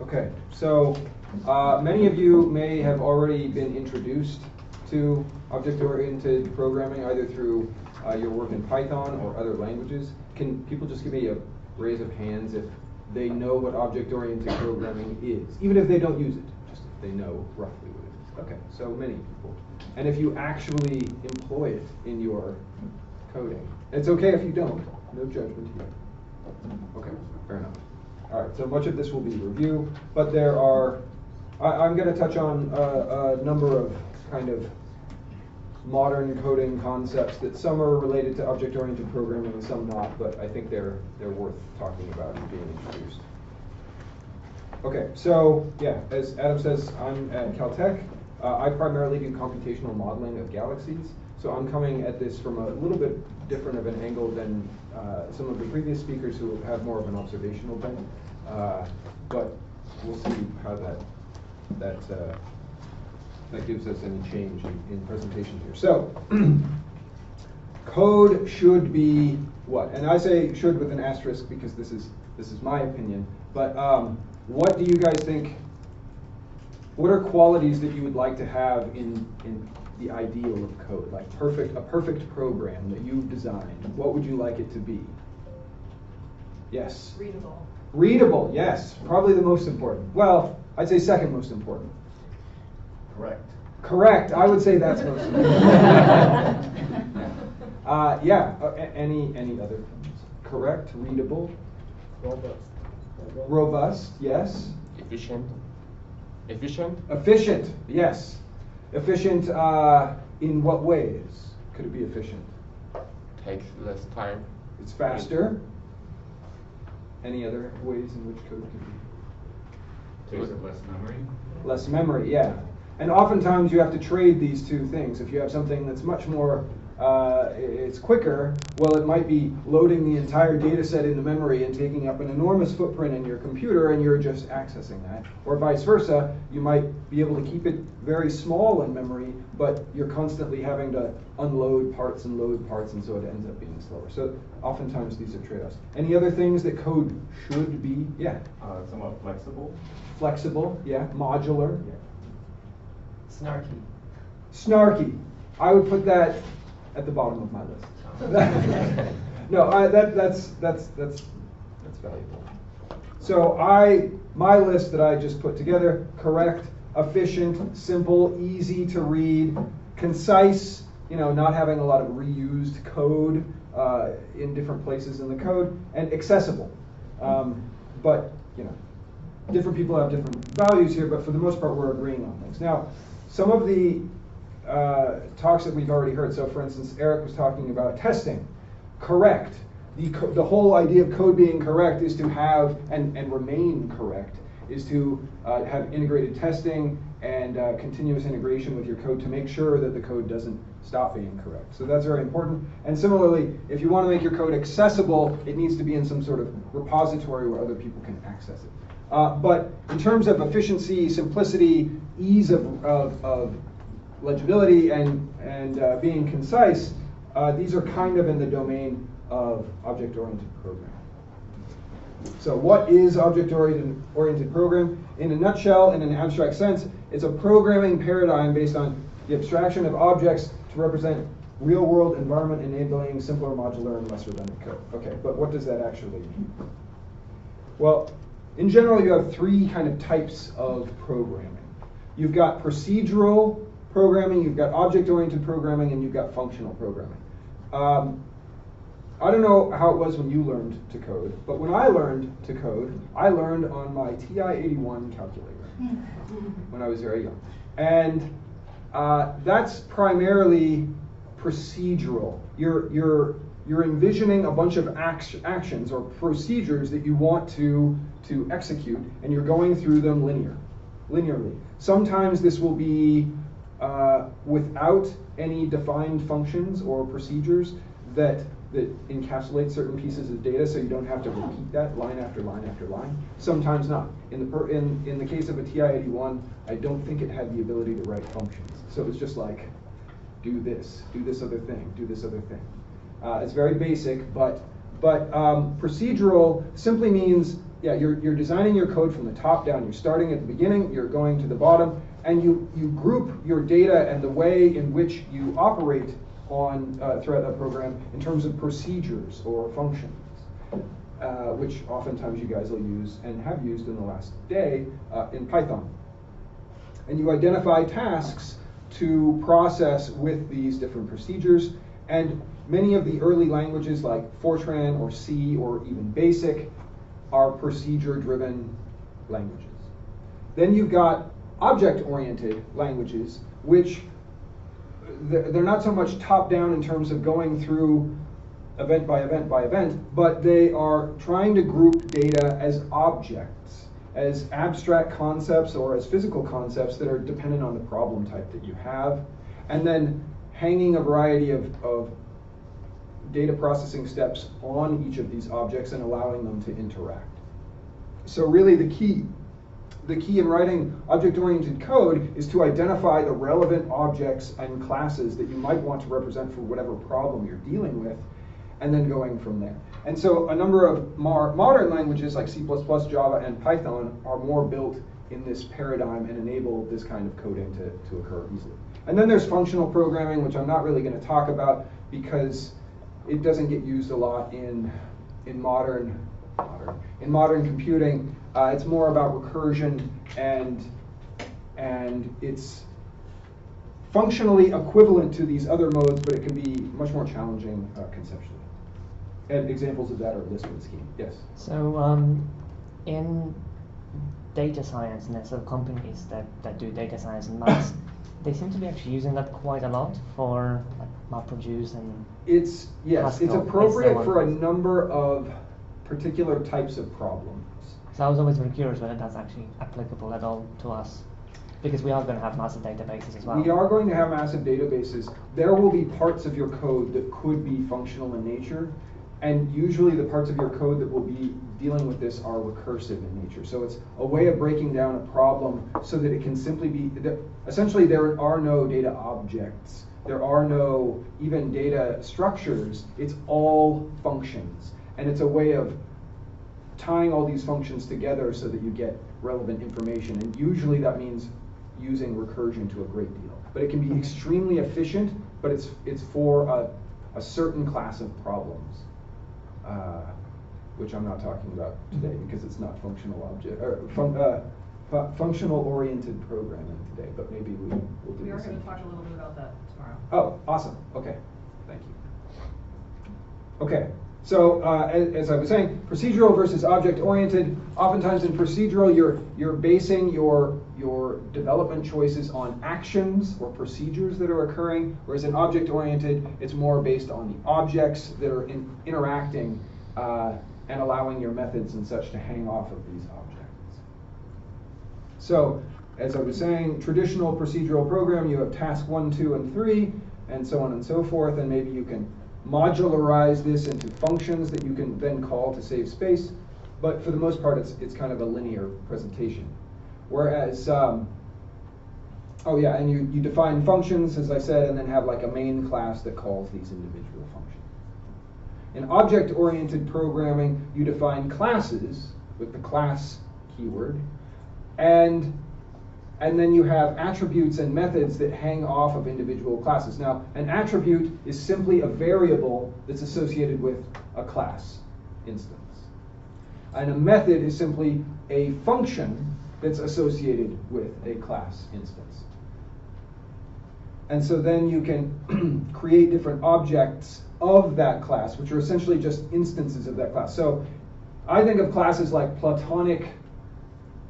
Okay, so many of you may have already been introduced to object-oriented programming, either through your work in Python or other languages. Can people just give me a raise of hands if they know what object-oriented programming is, even if they don't use it, just if they know roughly what it is. Okay, so many people. And if you actually employ it in your coding. It's okay if you don't, no judgment here. Okay, fair enough. All right, so much of this will be review, but there are, I'm going to touch on a number of kind of modern coding concepts that some are related to object-oriented programming and some not, but I think they're worth talking about and being introduced. Okay, so yeah, as Adam says, I'm at Caltech. I primarily do computational modeling of galaxies, so I'm coming at this from a little bit different of an angle than some of the previous speakers who have more of an observational bent. But we'll see how that gives us any change in presentation here. So code should be what? And I say should with an asterisk because this is my opinion. But what do you guys think? What are qualities that you would like to have in the ideal of code? Like a perfect program that you've designed. What would you like it to be? Yes? Readable. Readable, yes. Probably the most important. Well, I'd say second most important. Correct. Correct. I would say that's most important. Yeah. Any other things? Correct. Readable. Robust. Robust. Yes. Efficient. Efficient. Yes. Efficient. In what ways could it be efficient? Takes less time. It's faster. Any other ways in which code can be? Takes up less memory. Less memory, yeah. And oftentimes you have to trade these two things. If you have something that's much more, it's quicker, well, it might be loading the entire data set into memory and taking up an enormous footprint in your computer, and you're just accessing that. Or vice versa, you might be able to keep it very small in memory, but you're constantly having to unload parts and load parts, and so it ends up being slower. So oftentimes these are trade-offs. Any other things that code should be? Yeah. Somewhat flexible. Flexible, yeah. Modular. Yeah. Snarky. Snarky. I would put that at the bottom of my list. No, that's valuable. So my list that I just put together: correct, efficient, simple, easy to read, concise. Not having a lot of reused code in different places in the code, and accessible. But different people have different values here. But for the most part, we're agreeing on things. Now, some of the talks that we've already heard. So, for instance, Eric was talking about testing. Correct. The whole idea of code being correct is to have and remain correct. Is to have integrated testing and continuous integration with your code to make sure that the code doesn't stop being correct. So that's very important. And similarly, if you want to make your code accessible, it needs to be in some sort of repository where other people can access it. But in terms of efficiency, simplicity, ease of legibility, and being concise, these are kind of in the domain of object-oriented programming. So what is object-oriented program? In a nutshell, in an abstract sense, it's a programming paradigm based on the abstraction of objects to represent real-world environment enabling simpler, modular, and less redundant code. Okay, but what does that actually mean? Well, in general, you have three kind of types of programming. You've got procedural programming, you've got object-oriented programming, and you've got functional programming. I don't know how it was when you learned to code, but when I learned to code, I learned on my TI-81 calculator when I was very young. And that's primarily procedural. You're envisioning a bunch of actions or procedures that you want to execute, and you're going through them linearly. Sometimes this will be without any defined functions or procedures that encapsulate certain pieces of data, so you don't have to repeat that line after line after line. Sometimes not. In the case of a TI-81, I don't think it had the ability to write functions. So it was just like, do this other thing, do this other thing. It's very basic, but procedural simply means yeah, you're designing your code from the top down. You're starting at the beginning, you're going to the bottom, and you group your data and the way in which you operate on throughout that program in terms of procedures or functions, which oftentimes you guys will use and have used in the last day in Python. And you identify tasks to process with these different procedures, and many of the early languages like Fortran or C or even BASIC are procedure-driven languages. Then you've got object-oriented languages, which they're not so much top-down in terms of going through event by event by event, but they are trying to group data as objects, as abstract concepts or as physical concepts that are dependent on the problem type that you have, and then hanging a variety of data processing steps on each of these objects and allowing them to interact. So really the key in writing object-oriented code is to identify the relevant objects and classes that you might want to represent for whatever problem you're dealing with, and then going from there. And so a number of more modern languages like C++, Java, and Python are more built in this paradigm and enable this kind of coding to occur easily. And then there's functional programming, which I'm not really going to talk about because it doesn't get used a lot in modern computing. It's more about recursion, and it's functionally equivalent to these other modes, but it can be much more challenging conceptually. And examples of that are listed in the scheme. Yes? So in data science and there's sort of companies that do data science and maths, they seem to be actually using that quite a lot for like MapReduce and it's Haskell, appropriate for a number of particular types of problems. So I was always very curious whether that's actually applicable at all to us, because we are going to have massive databases as well. We are going to have massive databases. There will be parts of your code that could be functional in nature, and usually the parts of your code that will be dealing with this are recursive in nature. So it's a way of breaking down a problem so that it can simply be, essentially there are no data objects. There are no even data structures. It's all functions. And it's a way of tying all these functions together so that you get relevant information. And usually that means using recursion to a great deal. But it can be extremely efficient, but it's for a certain class of problems, which I'm not talking about today because it's not functional object or functional oriented programming today. But maybe we will do. We are going to talk a little bit about that tomorrow. Oh, awesome. Okay, thank you. Okay. So as I was saying, procedural versus object-oriented. Oftentimes in procedural, you're basing your development choices on actions or procedures that are occurring, whereas in object-oriented, it's more based on the objects that are interacting and allowing your methods and such to hang off of these objects. So as I was saying, traditional procedural program, you have task 1, 2, and 3, and so on and so forth, and maybe you can modularize this into functions that you can then call to save space, but for the most part it's kind of a linear presentation. Whereas, and you define functions, as I said, and then have like a main class that calls these individual functions. In object-oriented programming, you define classes with the class keyword, and then you have attributes and methods that hang off of individual classes. Now, an attribute is simply a variable that's associated with a class instance. And a method is simply a function that's associated with a class instance. And so then you can create different objects of that class, which are essentially just instances of that class. So I think of classes like Platonic,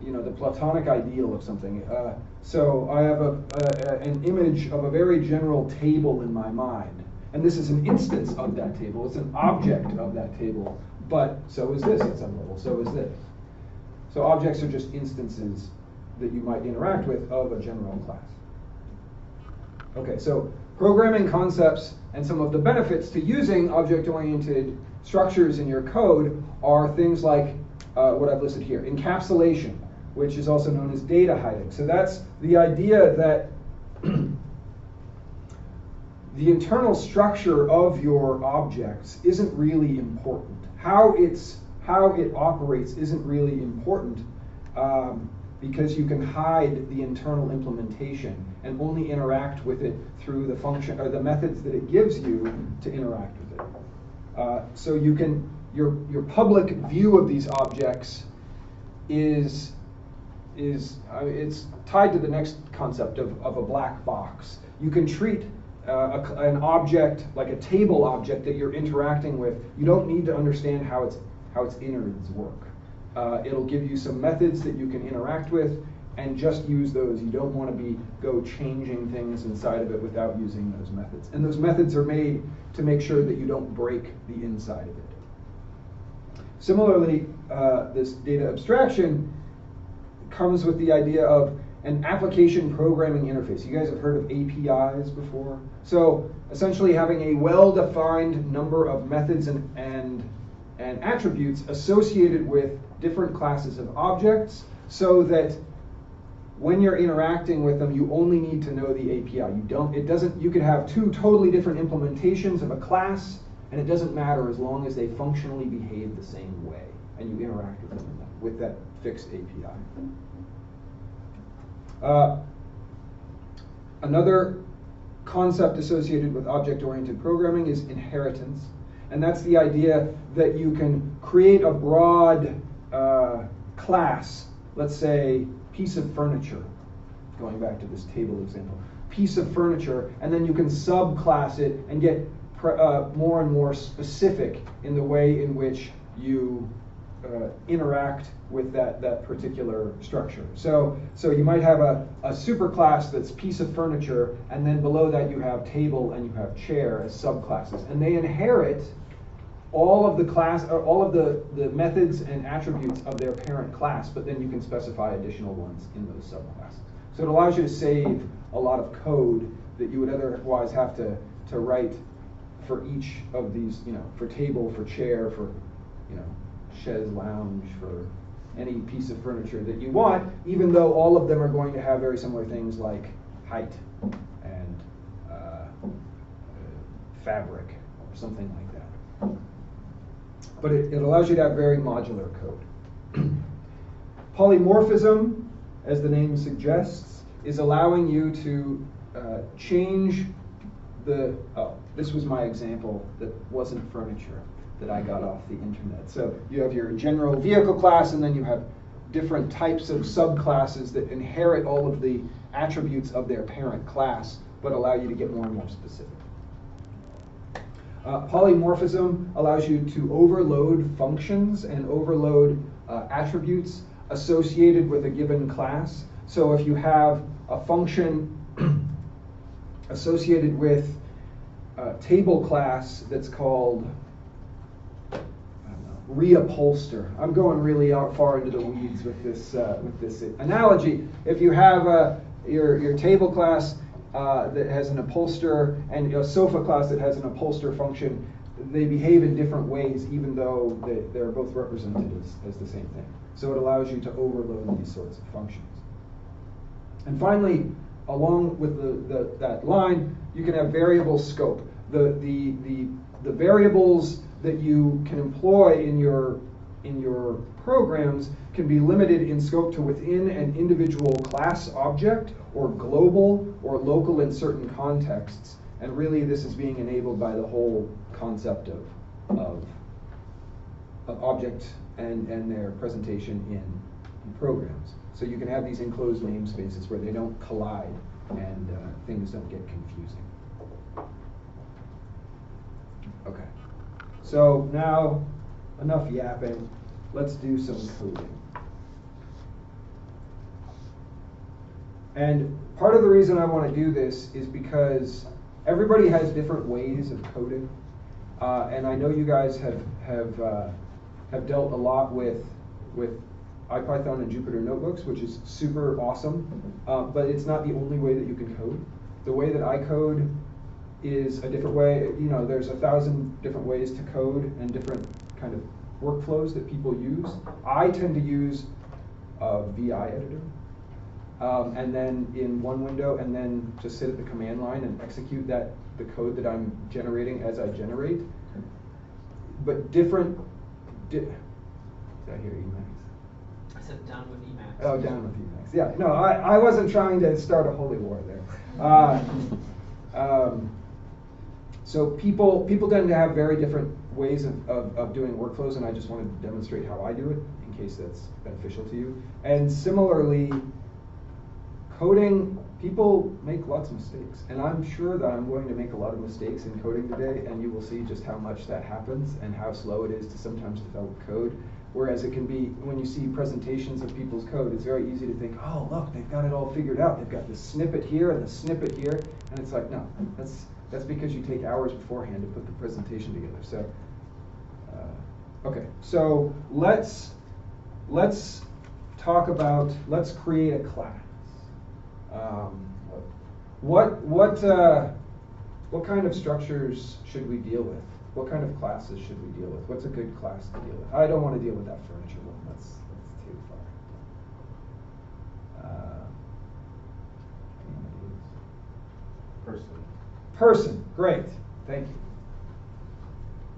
the Platonic ideal of something. So I have an image of a very general table in my mind. And this is an instance of that table. It's an object of that table. But so is this at some level. So is this. So objects are just instances that you might interact with of a general class. Okay, so programming concepts and some of the benefits to using object-oriented structures in your code are things like what I've listed here. Encapsulation, which is also known as data hiding. So that's the idea that the internal structure of your objects isn't really important. How how it operates isn't really important because you can hide the internal implementation and only interact with it through the function or the methods that it gives you to interact with it. So you can your public view of these objects is it's tied to the next concept of a black box. You can treat an object like a table object that you're interacting with. You don't need to understand how its innards work. It'll give you some methods that you can interact with, and just use those. You don't want to go changing things inside of it without using those methods. And those methods are made to make sure that you don't break the inside of it. Similarly, this data abstraction comes with the idea of an application programming interface. You guys have heard of APIs before? So essentially having a well-defined number of methods and attributes associated with different classes of objects, so that when you're interacting with them, you only need to know the API. You could have two totally different implementations of a class, and it doesn't matter as long as they functionally behave the same way, and you interact with them with that fixed API. Another concept associated with object-oriented programming is inheritance. And that's the idea that you can create a broad class, let's say piece of furniture, going back to this table example, piece of furniture, and then you can subclass it and get more and more specific in the way in which you interact with that particular structure. So you might have a superclass that's piece of furniture, and then below that you have table and you have chair as subclasses, and they inherit all of the methods and attributes of their parent class, but then you can specify additional ones in those subclasses. So it allows you to save a lot of code that you would otherwise have to write for each of these, for table, for chair, for chaise lounge, for any piece of furniture that you want, even though all of them are going to have very similar things like height and fabric or something like that. But it allows you to have very modular code. Polymorphism, as the name suggests, is allowing you to change this was my example that wasn't furniture that I got off the internet. So you have your general vehicle class, and then you have different types of subclasses that inherit all of the attributes of their parent class, but allow you to get more and more specific. Polymorphism allows you to overload functions and overload attributes associated with a given class. So if you have a function associated with a table class that's called reupholster. I'm going really far into the weeds with this analogy. If you have your table class that has an upholster and a sofa class that has an upholster function, they behave in different ways, even though they're both represented as the same thing. So it allows you to overload these sorts of functions. And finally, along with that line, you can have variable scope. The variables that you can employ in your programs can be limited in scope to within an individual class object, or global or local in certain contexts. And really this is being enabled by the whole concept of object and their presentation in programs. So you can have these enclosed namespaces where they don't collide and things don't get confusing. Okay. So now, enough yapping, let's do some coding. And part of the reason I want to do this is because everybody has different ways of coding. And I know you guys have dealt a lot with IPython and Jupyter Notebooks, which is super awesome, but it's not the only way that you can code. The way that I code is a different way. There's 1,000 different ways to code and different kind of workflows that people use. I tend to use a VI editor, and then in one window, and then just sit at the command line and execute the code that I'm generating as I generate. But Did I hear Emacs? I said down with Emacs. Oh, down with Emacs. Yeah, no, I wasn't trying to start a holy war there. So people tend to have very different ways of doing workflows, and I just wanted to demonstrate how I do it in case that's beneficial to you. And similarly, coding, people make lots of mistakes, and I'm sure that I'm going to make a lot of mistakes in coding today, and you will see just how much that happens and how slow it is to sometimes develop code. Whereas it can be, when you see presentations of people's code, it's very easy to think, oh, look, they've got it all figured out. They've got this snippet here and the snippet here, and it's like, no, that's because you take hours beforehand to put the presentation together. So, okay, so let's talk about, let's create a class. What kind of structures should we deal with? What kind of classes should we deal with? What's a good class to deal with? I don't want to deal with that furniture one. That's too far. Person, great, thank you.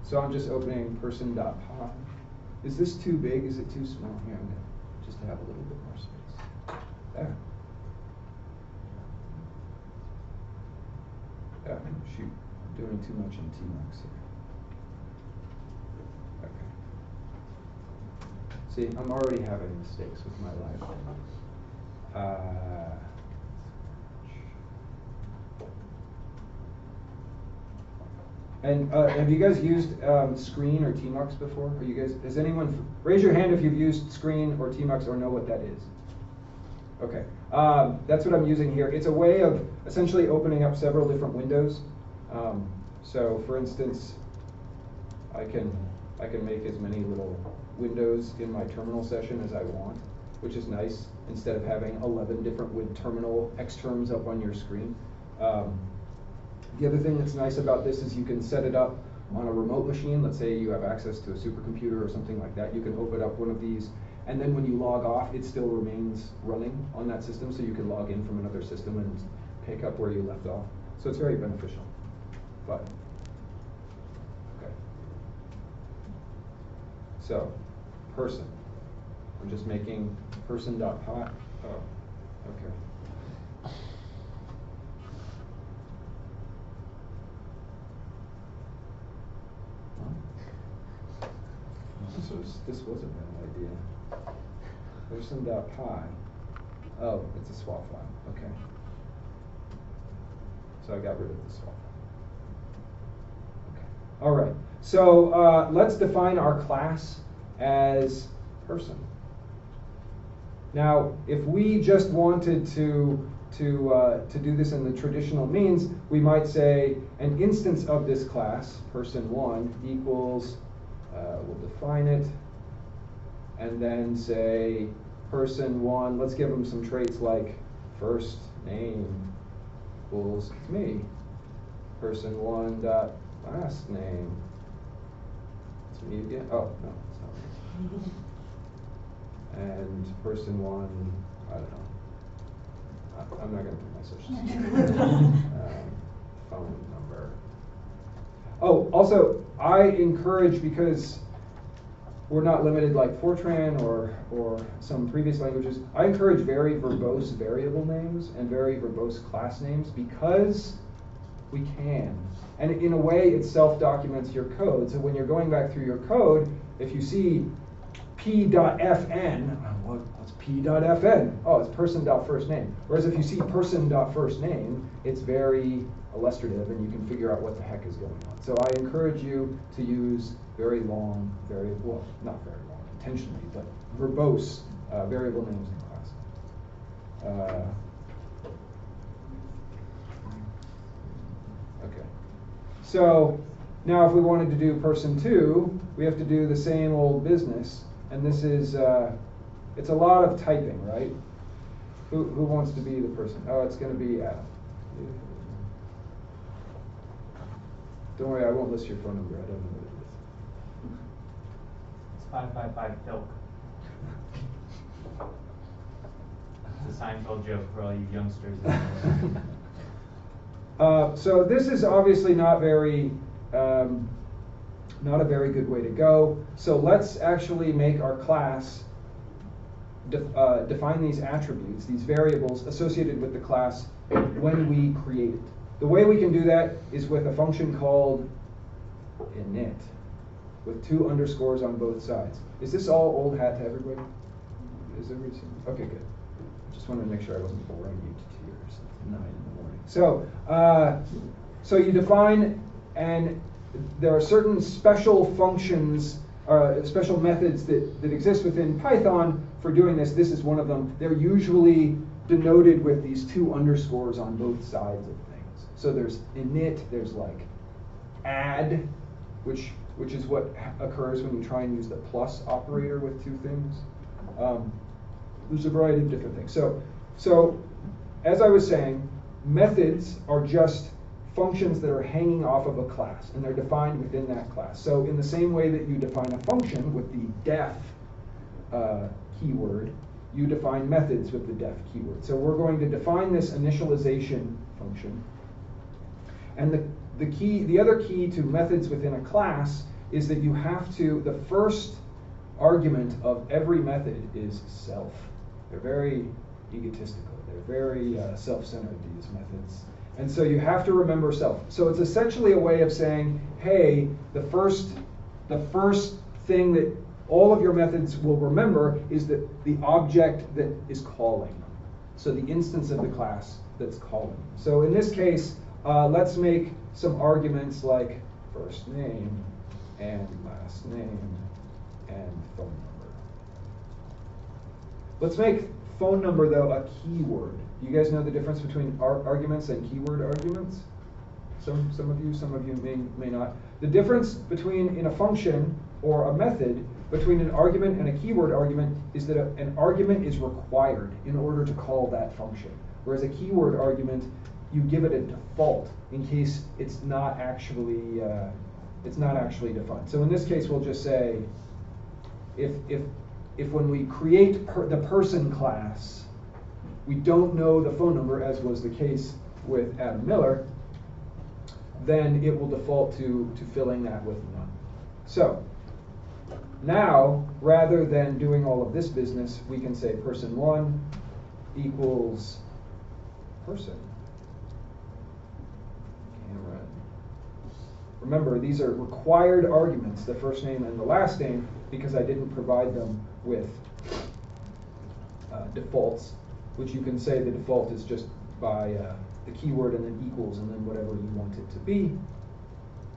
So I'm just opening person.py. Is this too big? Is it too small? Here, I'm going to just have a little bit more space. There. Shoot, I'm doing too much in Tmux here. Okay. See, I'm already having mistakes with my life. And have you guys used Screen or Tmux before? Are you guys? Has anyone? Raise your hand if you've used Screen or Tmux or know what that is. Okay, that's what I'm using here. It's a way of essentially opening up several different windows. So, for instance, I can make as many little windows in my terminal session as I want, which is nice, instead of having 11 different terminal xterms up on your screen. The other thing that's nice about this is you can set it up on a remote machine. Let's say you have access to a supercomputer or something like that. You can open up one of these, and then when you log off, it still remains running on that system, so you can log in from another system and pick up where you left off. So it's very beneficial. But, okay. So, person. I'm just making person.py. Oh, okay. This was a bad idea. Person.py. Oh, it's a swap file. Okay. So I got rid of the swap file. Okay. All right. So let's define our class as person. Now, if we just wanted to do this in the traditional means, we might say an instance of this class, person1, equals, we'll define it, and then say person1, let's give them some traits like first name equals me, person1 dot last name. It's me again. Oh, no, it's not me. And person1, I don't know. I'm not going to put my social security. Phone number. Oh, also, I encourage, because we're not limited like Fortran or some previous languages, I encourage very verbose variable names and very verbose class names, because we can. And in a way, it self-documents your code. So when you're going back through your code, if you see p.fn, what's p.fn? Oh, it's person.firstname. Whereas if you see person.firstname, it's very illustrative, and you can figure out what the heck is going on. So I encourage you to use very long, well, not very long intentionally, but verbose variable names in class. Okay. So now if we wanted to do person2, we have to do the same old business. And this is, it's a lot of typing, right? Who wants to be the person? Oh, it's going to be Adam. Don't worry, I won't list your phone number. I don't know what it is. It's 555 Filk. It's a Seinfeld joke for all you youngsters. So this is obviously not very Not a very good way to go. So let's actually make our class define these attributes, these variables associated with the class when we create it. The way we can do that is with a function called init, with 2 underscores on both sides. Is this all old hat to everybody? Is everybody seeing? Okay, good. Just wanted to make sure I wasn't boring you to tears at 9 in the morning. So you define, and there are certain special functions, special methods that exist within Python for doing this. This is one of them. They're usually denoted with these 2 underscores on both sides of things. So there's init, there's like add, which is what occurs when you try and use the plus operator with 2 things. There's a variety of different things. So as I was saying, methods are just functions that are hanging off of a class, and they're defined within that class. So in the same way that you define a function with the def keyword, you define methods with the def keyword. So we're going to define this initialization function. And the other key to methods within a class is that you have to, the first argument of every method is self. They're very egotistical. They're very self-centered, these methods. And so you have to remember self. So it's essentially a way of saying, hey, the first thing that all of your methods will remember is that the object that is calling them. So the instance of the class that's calling. So in this case, let's make some arguments like first name and last name and phone number. Let's make phone number, though, a keyword. Do you guys know the difference between arguments and keyword arguments? Some of you may not. The difference between, in a function or a method, between an argument and a keyword argument is that an argument is required in order to call that function. Whereas a keyword argument, you give it a default in case it's not actually defined. So in this case, we'll just say, if when we create the person class, we don't know the phone number, as was the case with Adam Miller, then it will default to filling that with none. So now, rather than doing all of this business, we can say person1 equals person. Cameron. Remember, these are required arguments, the first name and the last name, because I didn't provide them with defaults, which you can say the default is just by the keyword and then equals and then whatever you want it to be.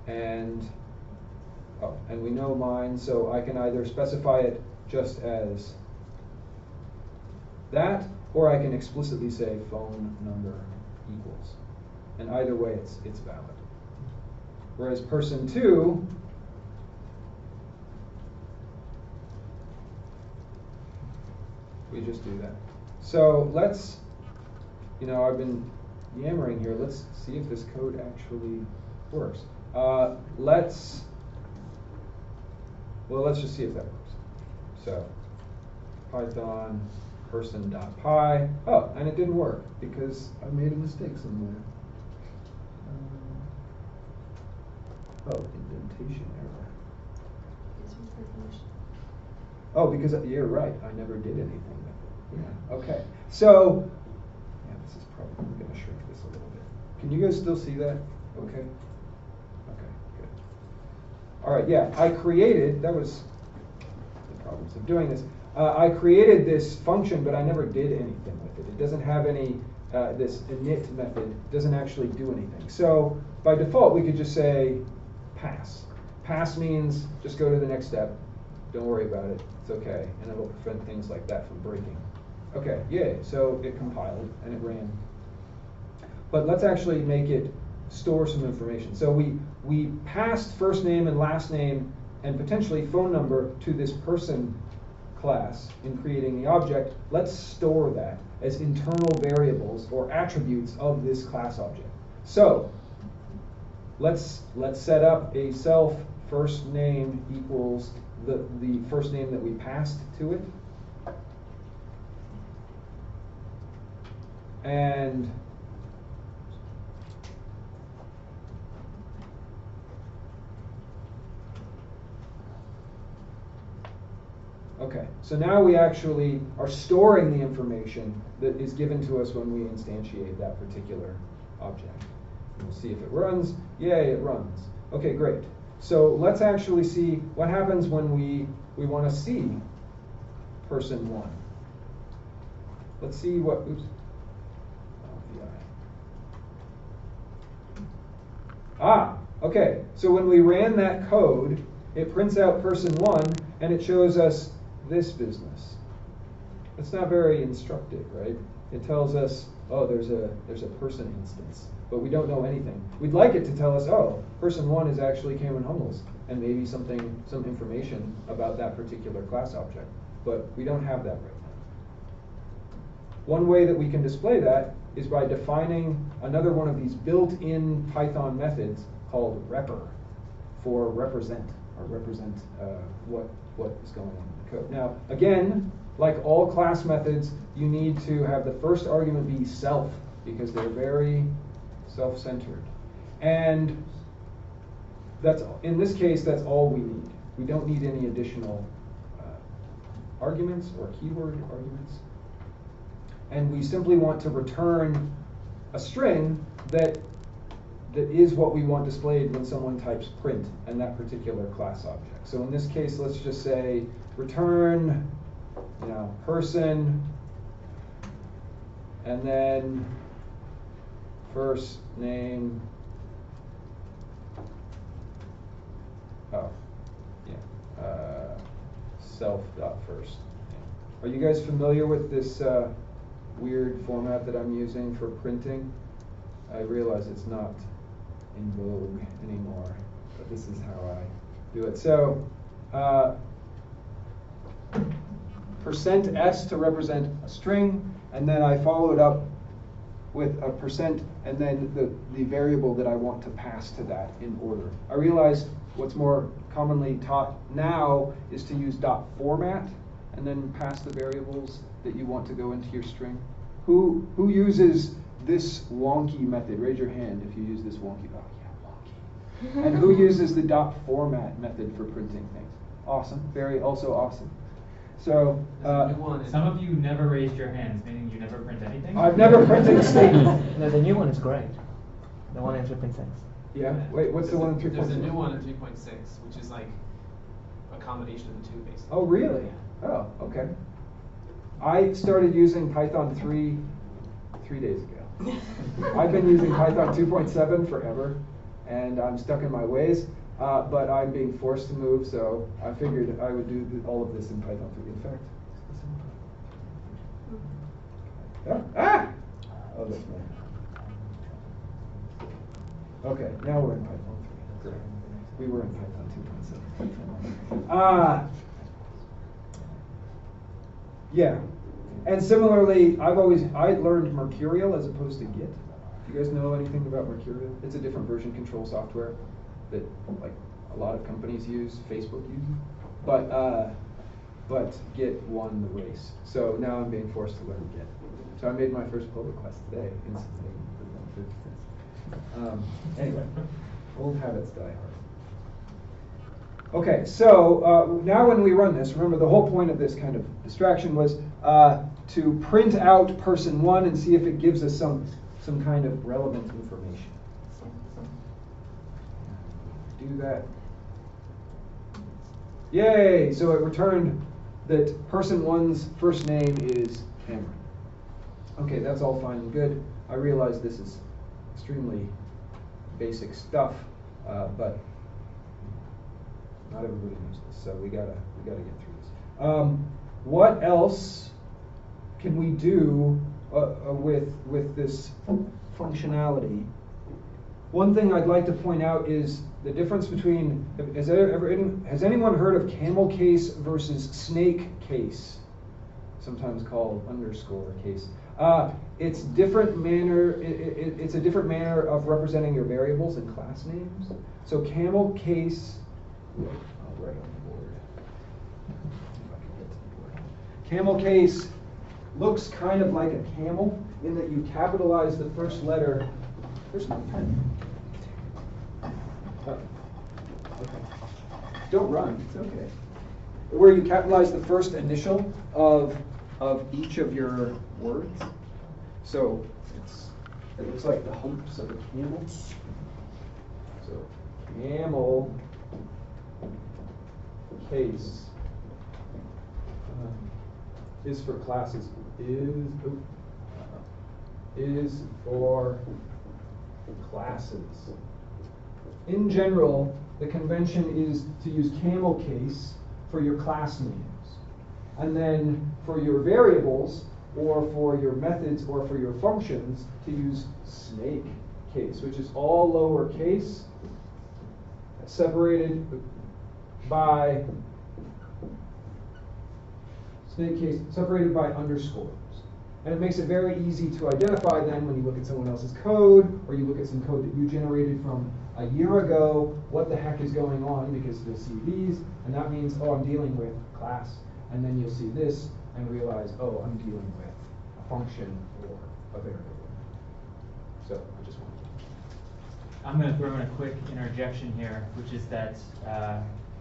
And we know mine, so I can either specify it just as that, or I can explicitly say phone number equals. And either way, it's valid. Whereas person 2, we just do that. So let's, I've been yammering here. Let's see if this code actually works. Let's just see if that works. So Python person.py. Oh, and it didn't work because I made a mistake somewhere. Indentation error. Oh, because you're right. I never did anything with it. Yeah. Okay. So, this is probably going to shrink this a little bit. Can you guys still see that? Okay. Okay. Good. All right. Yeah. I created. That was the problems of doing this. I created this function, but I never did anything with it. It doesn't have any. This init method doesn't actually do anything. So by default, we could just say pass. Pass means just go to the next step. Don't worry about it. It's okay. And it'll prevent things like that from breaking. Okay, yay. So it compiled and it ran. But let's actually make it store some information. So we passed first name and last name and potentially phone number to this person class in creating the object. Let's store that as internal variables or attributes of this class object. So let's set up a self first name equals the first name that we passed to it. And Okay, so now we actually are storing the information that is given to us when we instantiate that particular object. We'll see if it runs. Yay, it runs. Okay, great. So let's actually see what happens when we want to see person 1. Let's see what, oops. Okay, so when we ran that code, it prints out person 1, and it shows us this business. It's not very instructive, right? It tells us, oh, there's a person instance, but we don't know anything. We'd like it to tell us, oh, person 1 is actually Camel and Hummels, and maybe some information about that particular class object, but we don't have that right now. One way that we can display that is by defining another one of these built-in Python methods called repr for represent, or represent what is going on in the code. Now, again, like all class methods, you need to have the first argument be self, because they're very self-centered. And that's, in this case, that's all we need. We don't need any additional arguments or keyword arguments. And we simply want to return a string that is what we want displayed when someone types print in that particular class object. So in this case, let's just say return, person, and then first name. Self.first. Are you guys familiar with this weird format that I'm using for printing? I realize it's not in vogue anymore, but this is how I do it. So %s to represent a string, and then I follow it up with a %, and then the variable that I want to pass to that in order. I realize what's more commonly taught now is to use .format and then pass the variables that you want to go into your string. Who uses this wonky method? Raise your hand if you use this wonky. Oh yeah, wonky. And who uses the .format method for printing things? Awesome, very also awesome. So some of you never raised your hands, meaning you never print anything? I've never printed a statement. No, the new one is great. The one in 3.6. Yeah. Wait, what's the one in 3.6? There's a new one in 3.6, which is like a combination of the two, basically. Oh, really? Oh, okay. I started using Python 3 days ago. I've been using Python 2.7 forever, and I'm stuck in my ways. But I'm being forced to move, so I figured I would do all of this in Python 3. In fact, oh, that's right. Okay, now we're in Python 3. Great. We were in Python 2.7. Yeah, and similarly, I learned Mercurial as opposed to Git. Do you guys know anything about Mercurial? It's a different version control software that like a lot of companies use, Facebook uses, but Git won the race. So now I'm being forced to learn Git. So I made my first pull request today instantly. Anyway, old habits die hard. Okay, so now when we run this, remember the whole point of this kind of distraction was to print out person 1 and see if it gives us some kind of relevant information. Do that. Yay! So it returned that person 1's first name is Cameron. Okay, that's all fine and good. I realize this is extremely basic stuff, but not everybody knows this, so we gotta get through this. What else can we do with this functionality? One thing I'd like to point out is the difference between, has anyone heard of camel case versus snake case? Sometimes called underscore case. It's different manner. It's a different manner of representing your variables and class names. So camel case. I'll write on the board. If I can get to the board. Camel case looks kind of like a camel in that you capitalize the first letter. There's no pen. Oh, okay. Don't run. It's okay. where you capitalize the first initial of each of your words. So it looks like the humps of a camel. So camel case is for classes. Is for classes. In general, the convention is to use camel case for your class names. And then for your variables, or for your methods, or for your functions, to use snake case, which is all lowercase, separated by snake case, separated by underscores. And it makes it very easy to identify then when you look at someone else's code, or you look at some code that you generated from a year ago, what the heck is going on, because you'll see these, and that means, oh, I'm dealing with class. And then you'll see this and realize, oh, I'm dealing with a function or a variable. So I just wanted to. I'm going to throw in a quick interjection here, which is that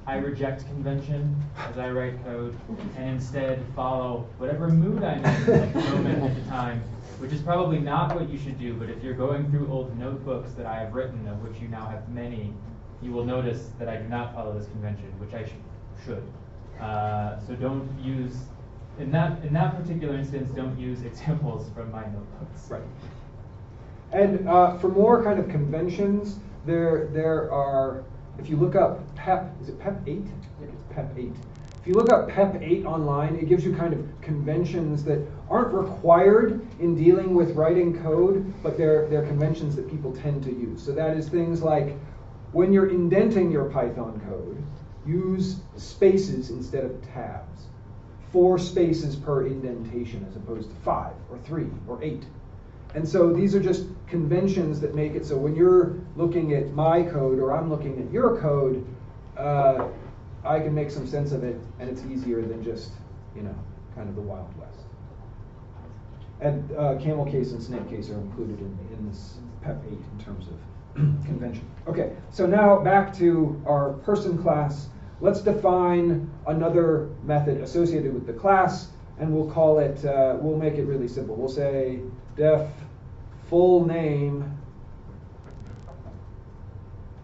I reject convention as I write code, and instead follow whatever mood I'm in at the moment at the time, which is probably not what you should do. But if you're going through old notebooks that I have written, of which you now have many, you will notice that I do not follow this convention, which I should. So don't use, in that particular instance, don't use examples from my notebooks. Right. And for more kind of conventions, there are, if you look up PEP, is it PEP 8? I think it's PEP 8. If you look up PEP 8 online, it gives you kind of conventions that aren't required in dealing with writing code, but they're conventions that people tend to use. So that is things like, when you're indenting your Python code, use spaces instead of tabs. 4 spaces per indentation as opposed to 5 or 3 or 8. And so these are just conventions that make it so when you're looking at my code or I'm looking at your code, I can make some sense of it, and it's easier than just, kind of the Wild West. And camel case and snake case are included in this PEP 8 in terms of convention. Okay, so now back to our person class. Let's define another method associated with the class, and we'll call it, we'll make it really simple. We'll say def full name,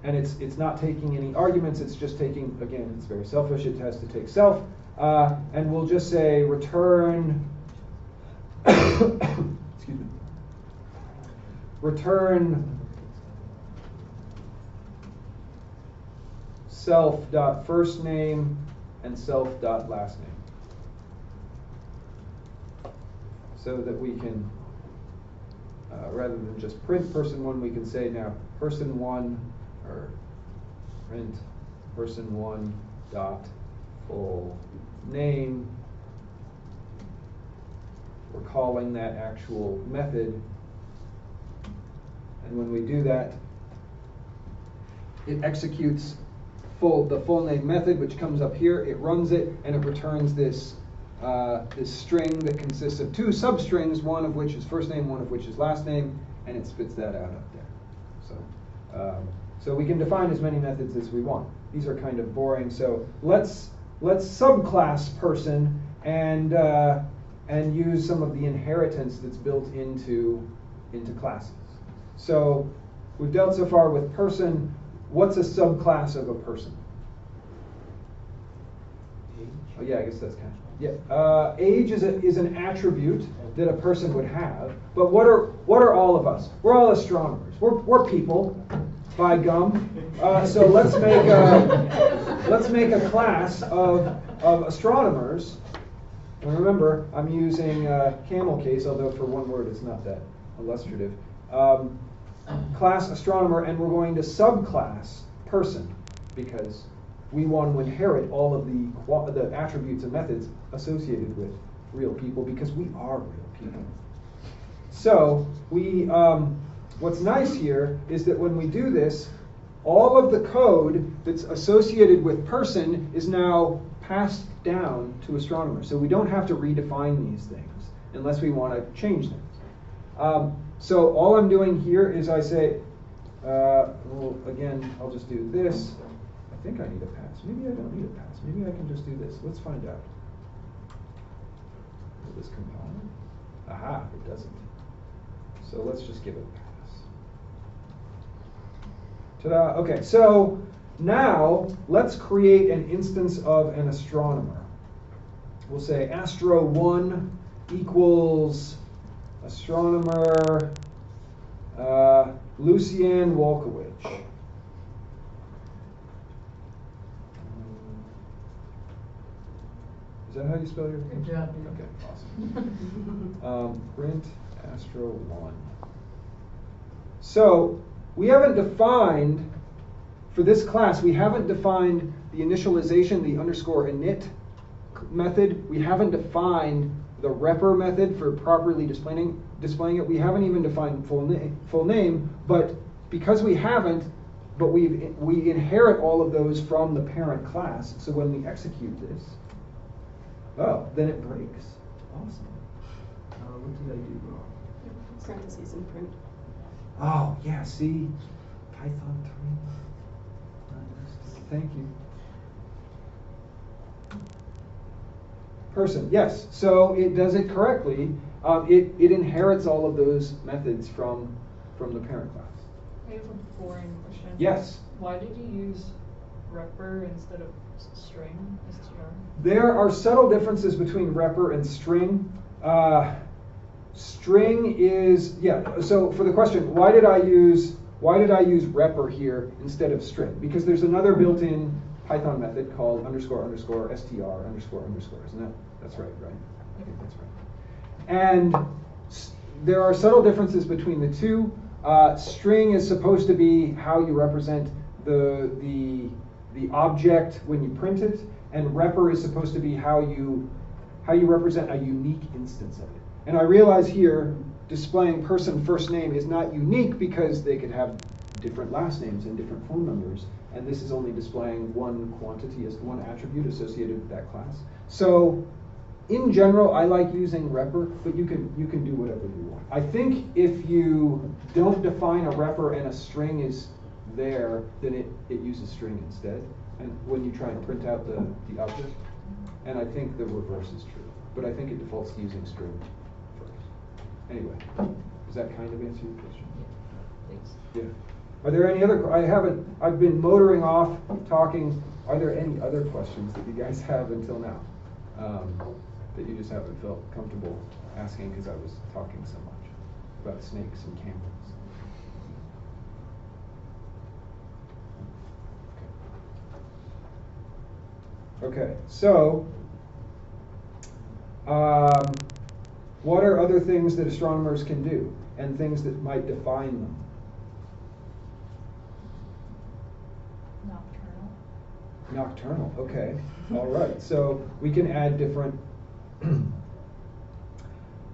and it's not taking any arguments, it's just taking, again, it's very selfish, it has to take self, and we'll just say return, excuse me, return self.first name and self.last name, so that we can, rather than just print person one, we can say now person one, or print person one dot full name. We're calling that actual method, and when we do that, it executes the full name method, which comes up here. It runs it, and it returns this this string that consists of 2 substrings, one of which is first name, one of which is last name, and it spits that out up there. So we can define as many methods as we want. These are kind of boring, so let's subclass person and use some of the inheritance that's built into classes. So we've dealt so far with person. What's a subclass of a person? Oh yeah, I guess that's kind of. Yeah, age is an attribute that a person would have. But what are all of us? We're all astronomers. We're people, by gum. So let's make a class of astronomers. And remember, I'm using camel case, although for one word it's not that illustrative. Class astronomer, and we're going to subclass person because we want to inherit all of the attributes and methods associated with real people, because we are real people. So what's nice here is that when we do this, all of the code that's associated with person is now passed down to astronomer. So we don't have to redefine these things unless we want to change things. So all I'm doing here is I say, well, again, I'll just do this. think I need a pass. Maybe I don't need a pass. Maybe I can just do this. Let's find out. Will this compile? Aha, it doesn't. So let's just give it a pass. Ta-da. Okay, so now let's create an instance of an astronomer. We'll say astro1 equals astronomer Lucien Wolkowicz. Is that how you spell your name? Good job. Okay, awesome. Print astro1. So we haven't defined, for this class, we haven't defined the initialization, the underscore init method. We haven't defined the repr method for properly displaying it. We haven't even defined full name, but because we haven't, but we inherit all of those from the parent class. So when we execute this, oh, then it breaks. Awesome. What did I do wrong? Parentheses in print. Oh, yeah, see? Python 3. Thank you. Person, yes. So it does it correctly. It inherits all of those methods from the parent class. I have a boring question. Yes. Why did you use repr instead of string, str? There are subtle differences between repr and string. String is, yeah, so for the question, why did I use repr here instead of string? Because there's another built-in Python method called underscore underscore str underscore underscore. That's right? I think that's right. And there are subtle differences between the two. String is supposed to be how you represent the object when you print it, and repr is supposed to be how you represent a unique instance of it. And I realize here displaying person first name is not unique because they could have different last names and different phone numbers, and this is only displaying one quantity as one attribute associated with that class. So in general, I like using repr, but you can do whatever you want. I think if you don't define a repr and a string is there, then it uses string instead, and when you try and print out the object. And I think the reverse is true, but I think it defaults to using string first. Anyway, does that kind of answer your question? Thanks. Yeah. Are there any other? I've been motoring off, talking. Are there any other questions that you guys have until now that you just haven't felt comfortable asking because I was talking so much about snakes and camels? Okay, so what are other things that astronomers can do and things that might define them? Nocturnal, okay. All right, so we can add different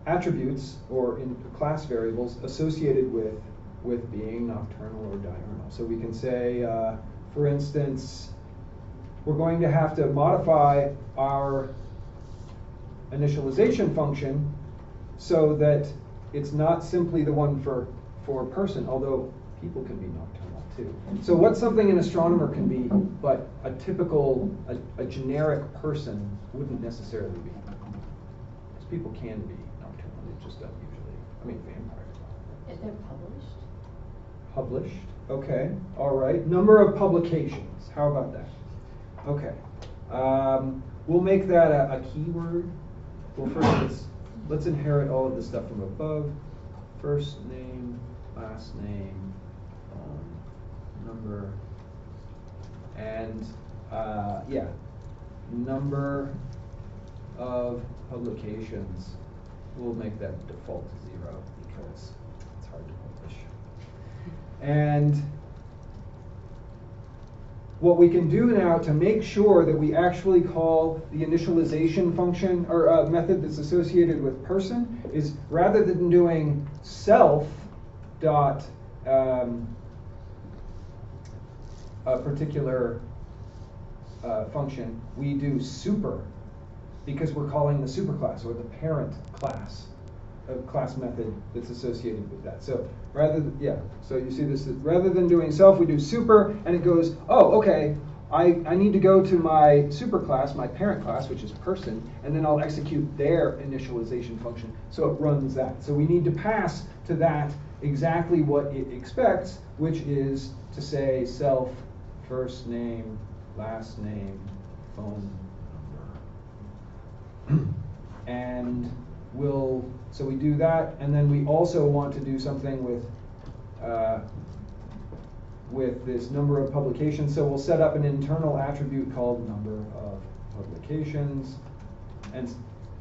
attributes or in class variables associated with being nocturnal or diurnal. So we can say, for instance, we're going to have to modify our initialization function so that it's not simply the one for a person, although people can be nocturnal too. So what's something an astronomer can be, but a typical, a generic person wouldn't necessarily be? Because people can be nocturnal, they just don't usually. I mean, vampires are. Is it published? Published, okay, all right. Number of publications, how about that? Okay, we'll make that a keyword. Well, first let's inherit all of the stuff from above. First name, last name, number, and yeah, number of publications. We'll make that default to 0 because it's hard to publish. And what we can do now to make sure that we actually call the initialization function or method that's associated with person is rather than doing self dot a particular function, we do super because we're calling the superclass or the parent class, a class method that's associated with that. So rather than, yeah, so you see this, rather than doing self, we do super, and it goes, oh, okay, I need to go to my superclass, my parent class, which is person, and then I'll execute their initialization function. So it runs that. So we need to pass to that exactly what it expects, which is to say self, first name, last name, phone number. And so we do that, and then we also want to do something with this number of publications. So we'll set up an internal attribute called number of publications and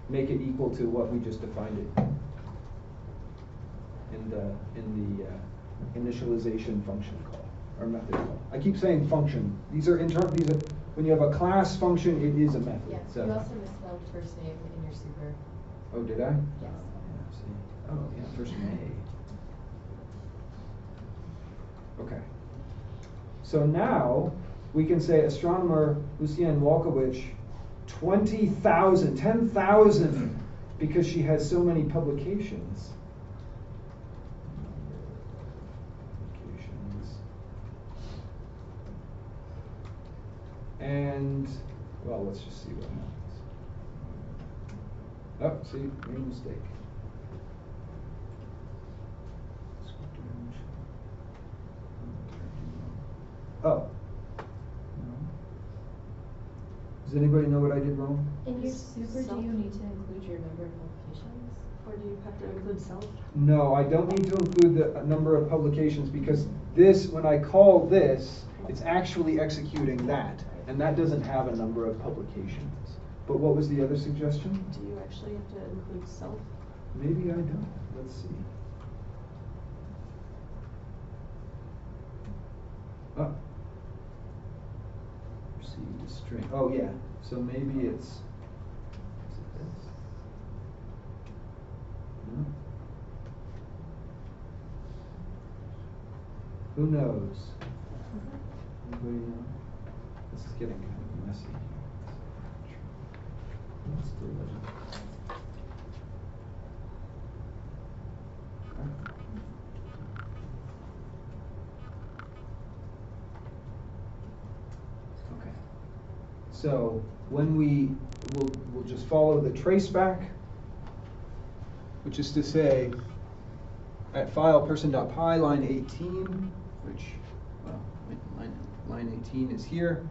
make it equal to what we just defined it in the initialization function call or method call. I keep saying function. These are internal. When you have a class function, it is a method. Yeah. So. You also misspelled first name in your super. Oh, did I? Yes. Yeah, see. Oh, yeah, first name. Okay. So now we can say astronomer Lucienne Walkowicz, 20,000, 10,000, because she has so many publications. And, well, let's just see what happens. Oh, see, made a mistake. Oh. Does anybody know what I did wrong? In your super, Self? do you need to include your number of publications? Or do you have to include self? No, I don't need to include the number of publications because this, when I call this, it's actually executing that. And that doesn't have a number of publications. But what was the other suggestion? Do you actually have to include self? Maybe I don't. Let's see. Oh. Received a string. Oh, yeah. So maybe it's. Is it this? No. Who knows? Anybody know? This is getting kind of messy. Let's do it. Okay. So when we'll just follow the traceback, which is to say at file person.py line 18, which well line 18 is here.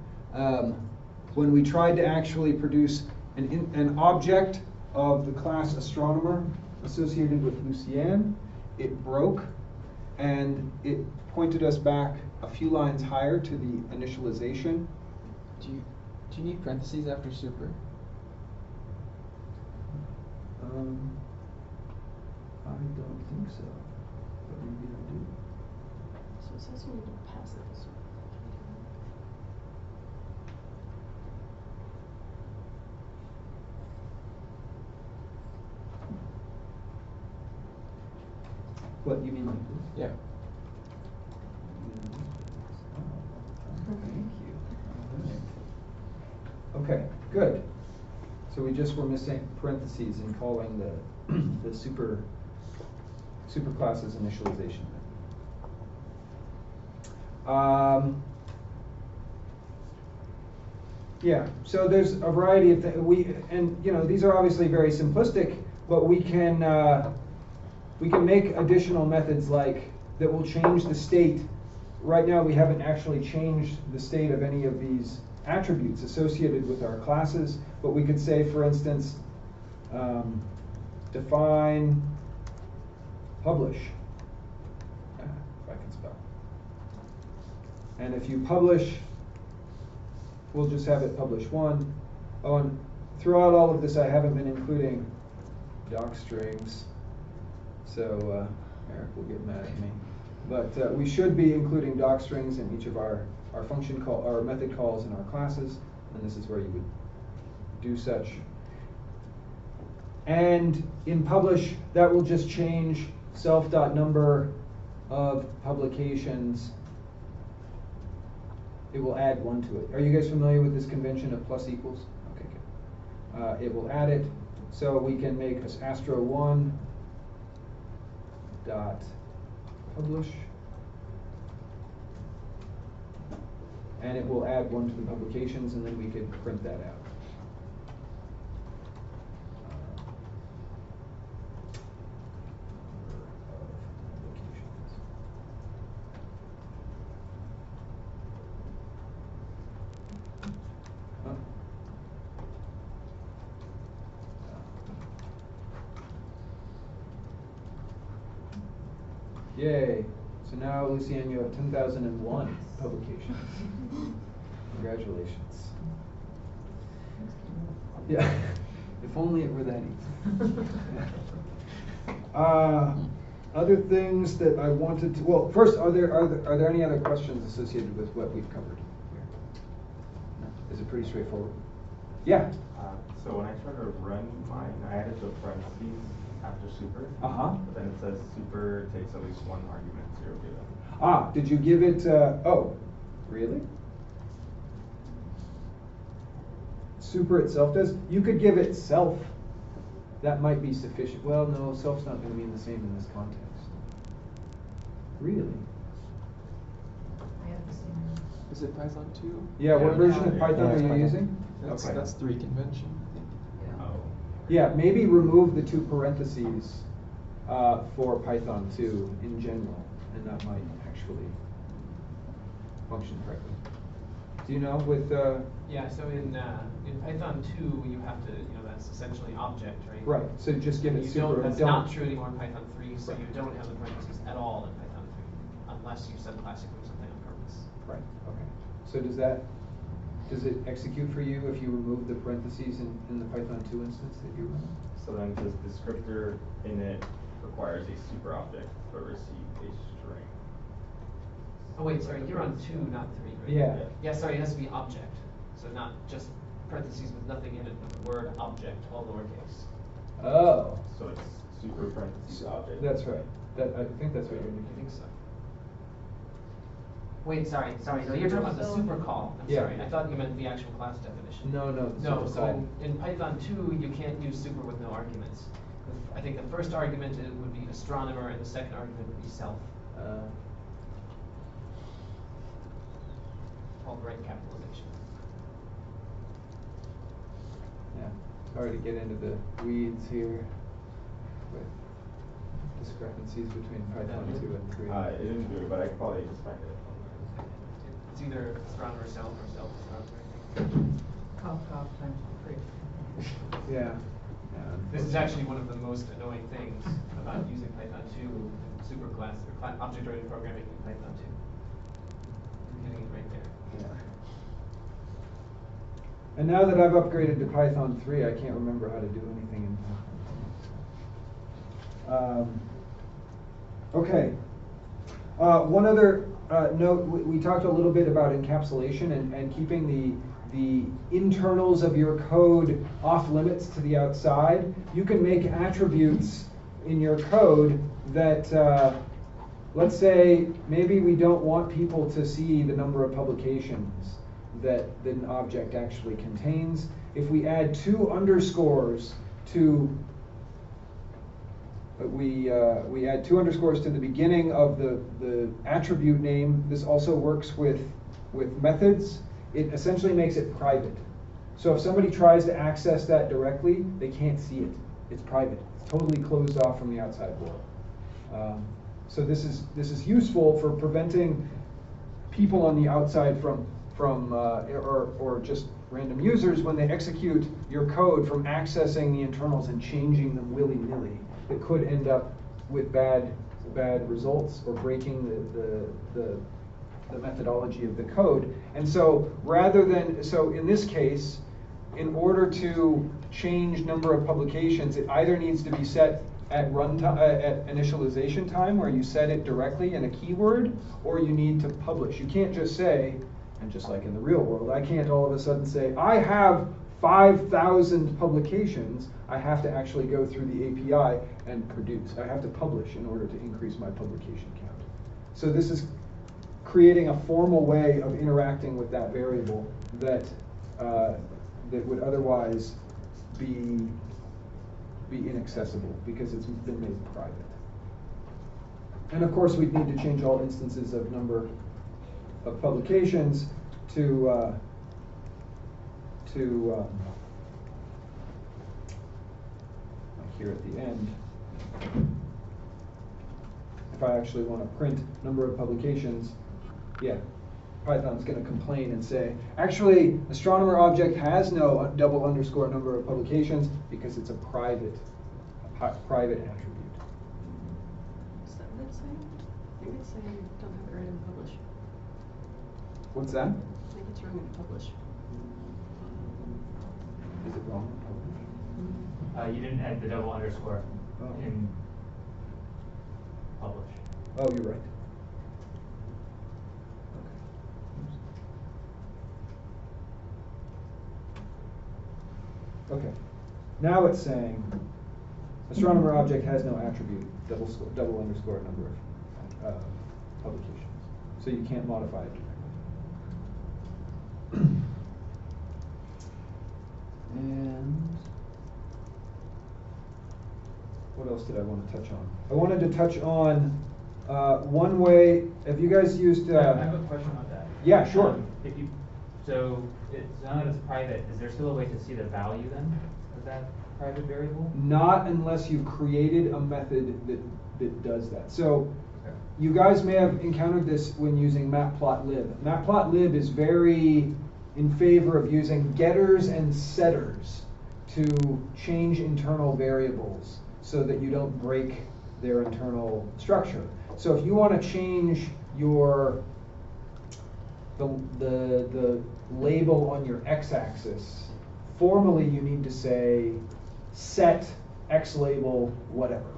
When we tried to actually produce an object of the class astronomer associated with Lucienne, it broke, and it pointed us back a few lines higher to the initialization. Do you need parentheses after super? I don't think so, but maybe I do. So it says you need to pass it this way. What, you mean like this? Yeah. Thank you. Okay, good. So we just were missing parentheses in calling the superclass's initialization. Yeah. So there's a variety of things. These are obviously very simplistic, but we can make additional methods like that will change the state. Right now we haven't actually changed the state of any of these attributes associated with our classes, but we could say, for instance, define publish, if I can spell. And if you publish, we'll just have it publish 1. Oh, and throughout all of this I haven't been including doc strings, so Eric will get mad at me. But we should be including doc strings in each of our function call, our method calls in our classes, and this is where you would do such. And in publish, that will just change self.number of publications. It will add 1 to it. Are you guys familiar with this convention of plus equals? Okay, good. It will add it, so we can make astro1 dot publish. and it will add one to the publications, and then we could print that out. Yay. So now, Lucienne, you have 10,001 publications. Congratulations. Yeah. If only it were that easy. Other things that I wanted to, well, first, are there any other questions associated with what we've covered here? No? Is it pretty straightforward? Yeah. So when I try to run mine, I added the parentheses after super. But then it says super takes at least one argument, 0 data. Did you give it, oh, really? Super itself does? You could give it self. That might be sufficient. Well, no, self's not going to mean the same in this context. Really? I have the same. Is it Python 2? Yeah, what version of Python are you using? That's 3 convention, I think. Oh. Yeah, maybe remove the 2 parentheses for Python 2 in general, and that might actually function correctly. Do you know with Yeah, so in Python 2 you have to, that's essentially object, right? Right, so just give it You super. don't, that's don't. not true anymore in Python 3, so you don't have the parentheses at all in Python 3, unless you subclass it with something on purpose. Right, okay. So does it execute for you if you remove the parentheses in the Python 2 instance that you run? So then this descriptor init requires a super object but receive a string. Oh wait, sorry, you're on 2, not 3, right? Yeah. Yeah, sorry, it has to be object. So not just parentheses with nothing in it, but the word object, all lowercase. Oh. So it's super parentheses object. That's right. I think that's what you're doing. I think so. Wait, sorry, no, you're talking about the super call. I'm sorry, I thought you meant the actual class definition. No, No, super so call. in Python 2, you can't use super with no arguments. I think the first argument would be astronomer, and the second argument would be self. Called right capitalization. Yeah, sorry to get into the weeds here with discrepancies between Python 2 and 3. It didn't do it, but I could probably just find it. It's either astronomer self or self astronomer. Cough, cough, times 3. Yeah. This is actually one of the most annoying things about using Python 2 in superclass or object-oriented programming in Python 2. I'm getting it right there. Yeah. And now that I've upgraded to Python 3, I can't remember how to do anything in Python 2. Okay. One other note, we talked a little bit about encapsulation and keeping the internals of your code off limits to the outside. You can make attributes in your code that, let's say, maybe we don't want people to see the number of publications that an object actually contains. If we add 2 underscores to we add 2 underscores to the beginning of the attribute name. This also works with methods. It essentially makes it private. So if somebody tries to access that directly, they can't see it. It's private. It's totally closed off from the outside world. So this is useful for preventing people on the outside from or just random users when they execute your code from accessing the internals and changing them willy-nilly. That could end up with bad results or breaking the methodology of the code. And so in this case, in order to change number of publications, it either needs to be set at runtime, at initialization time, where you set it directly in a keyword, or you need to publish. You can't just say, and just like in the real world, I can't all of a sudden say, I have 5,000 publications. I have to actually go through the API and produce. I have to publish in order to increase my publication count. So this is creating a formal way of interacting with that variable that would otherwise be inaccessible because it's been made private. And of course, we'd need to change all instances of number of publications here at the end, if I actually want to print number of publications, yeah, Python's going to complain and say, actually, astronomer object has no double underscore number of publications because it's a private attribute. Is that what it's saying? I think it's saying don't have it right in publish. What's that? I think it's wrong in publish. Is it wrong? You didn't add the double underscore in publish. Oh, you're right. Okay. Now it's saying astronomer object has no attribute double underscore number of publications, so you can't modify it directly. And what else did I want to touch on? I wanted to touch on one way. Have you guys used? I have a question about that. Yeah, sure. So now that it's private, is there still a way to see the value then of that private variable? Not unless you've created a method that does that. So you guys may have encountered this when using matplotlib. Matplotlib is very in favor of using getters and setters to change internal variables so that you don't break their internal structure. So if you want to change the label on your x-axis, formally you need to say set x label whatever.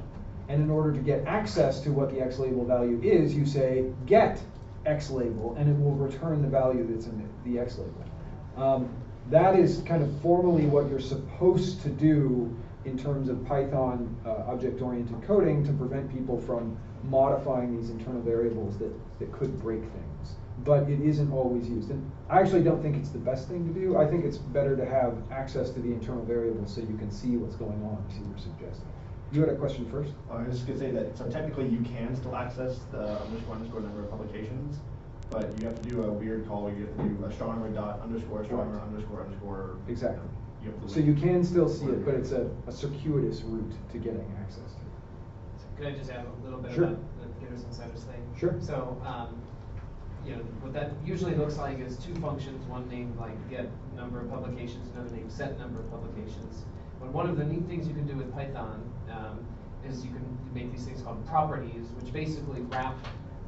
And in order to get access to what the x label value is, you say get x label, and it will return the value that's in the x label. That is kind of formally what you're supposed to do in terms of Python object-oriented coding to prevent people from modifying these internal variables that could break things. But it isn't always used. And I actually don't think it's the best thing to do. I think it's better to have access to the internal variables so you can see what's going on, as you were suggesting. You had a question first? I was just going to say that, so technically you can still access the underscore number of publications, but you have to do a weird call where you have to do astronomer dot underscore astronomer underscore. Exactly. So you can still see it, but it's a circuitous route to getting access to it. Could I just add a little bit Sure. about the getters and setters thing? Sure. So, what that usually looks like is two functions, one named like get number of publications, another named set number of publications. But one of the neat things you can do with Python is you can make these things called properties, which basically wrap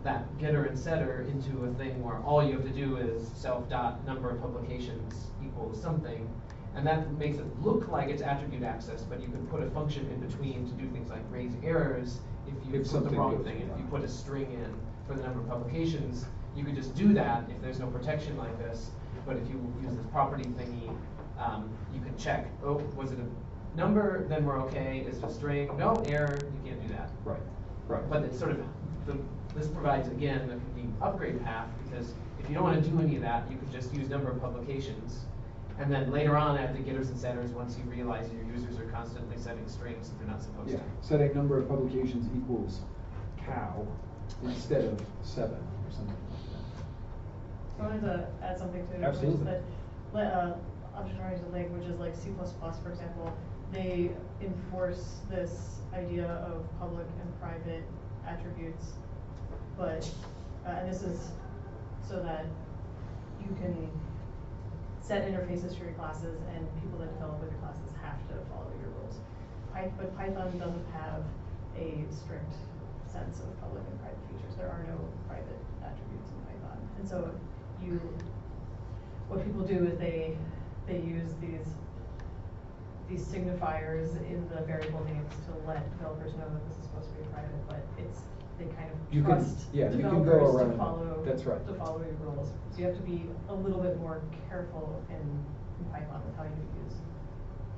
that getter and setter into a thing where all you have to do is self dot number of publications equals something. And that makes it look like it's attribute access, but you can put a function in between to do things like raise errors if you put the wrong thing. If you put a string in for the number of publications, you could just do that if there's no protection like this. But if you use this property thingy, you can check, oh, was it a number? Then we're okay. Is it a string? No, error. You can't do that. Right. Right. But it's sort of, this provides, again, a convenient upgrade path, because if you don't want to do any of that, you could just use number of publications. And then later on, add the getters and setters once you realize your users are constantly setting strings that they're not supposed to. Setting number of publications equals cow instead of 7 or something like that. I wanted to add something to it. Absolutely. Which is that object-oriented languages like C++, for example, they enforce this idea of public and private attributes, but and this is so that you can set interfaces for your classes, and people that develop with your classes have to follow your rules. But Python doesn't have a strict sense of public and private features. There are no private attributes in Python. And so what people do is they use these signifiers in the variable names to let developers know that this is supposed to be private, but they kind of trust developers to follow to follow your rules. So you have to be a little bit more careful in Python with how you use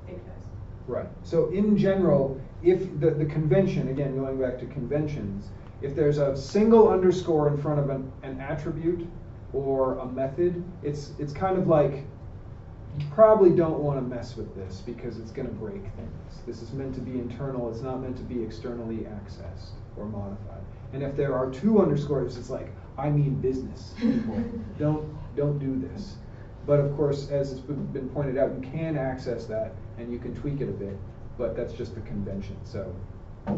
APIs. Right. So in general, if the convention, again going back to conventions, if there's a single underscore in front of an attribute or a method, it's kind of like you probably don't want to mess with this because it's going to break things. This is meant to be internal. It's not meant to be externally accessed or modified. And if there are two underscores, it's like, I mean business, people. don't do this. But of course, as it's been pointed out, you can access that and you can tweak it a bit, but that's just the convention. So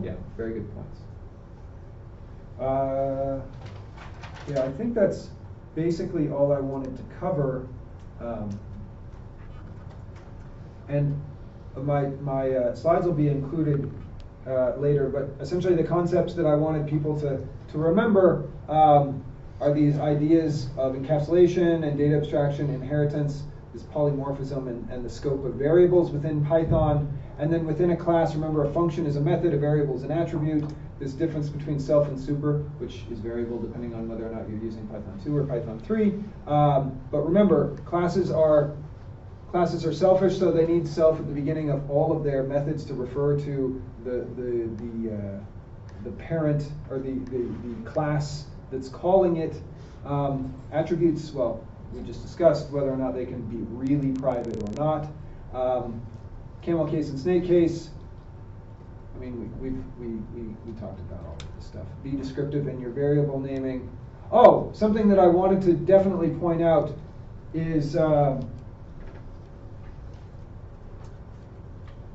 yeah, very good points. Yeah, I think that's basically all I wanted to cover. And my slides will be included later, but essentially the concepts that I wanted people to remember are these ideas of encapsulation and data abstraction, inheritance, this polymorphism, and the scope of variables within Python. And then within a class, remember, a function is a method, a variable is an attribute. This difference between self and super, which is variable depending on whether or not you're using Python 2 or Python 3. But remember, classes are selfish, so they need self at the beginning of all of their methods to refer to the parent or the class that's calling it. Attributes, well, we just discussed whether or not they can be really private or not. Camel case and snake case. I mean, we talked about all of this stuff. Be descriptive in your variable naming. Oh, something that I wanted to definitely point out is go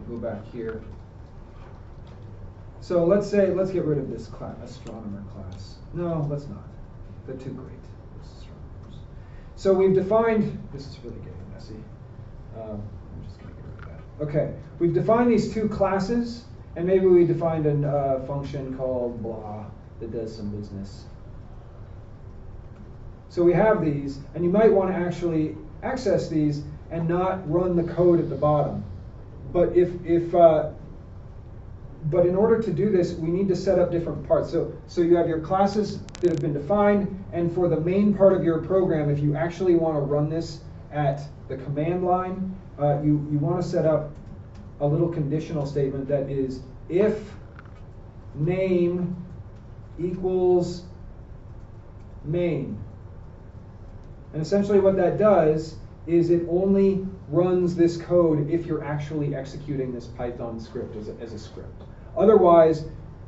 back here. So let's get rid of this class, astronomer class. No, let's not. They're too great. Astronomers. So we've defined. This is really getting messy. I'm just going to get rid of that. Okay, we've defined these two classes, and maybe we defined a function called blah that does some business. So we have these, and you might want to actually access these and not run the code at the bottom. But but in order to do this, we need to set up different parts. So you have your classes that have been defined, and for the main part of your program, if you actually want to run this at the command line, you want to set up a little conditional statement that is if name equals main. And essentially what that does is it only runs this code if you're actually executing this Python script as a script. Otherwise,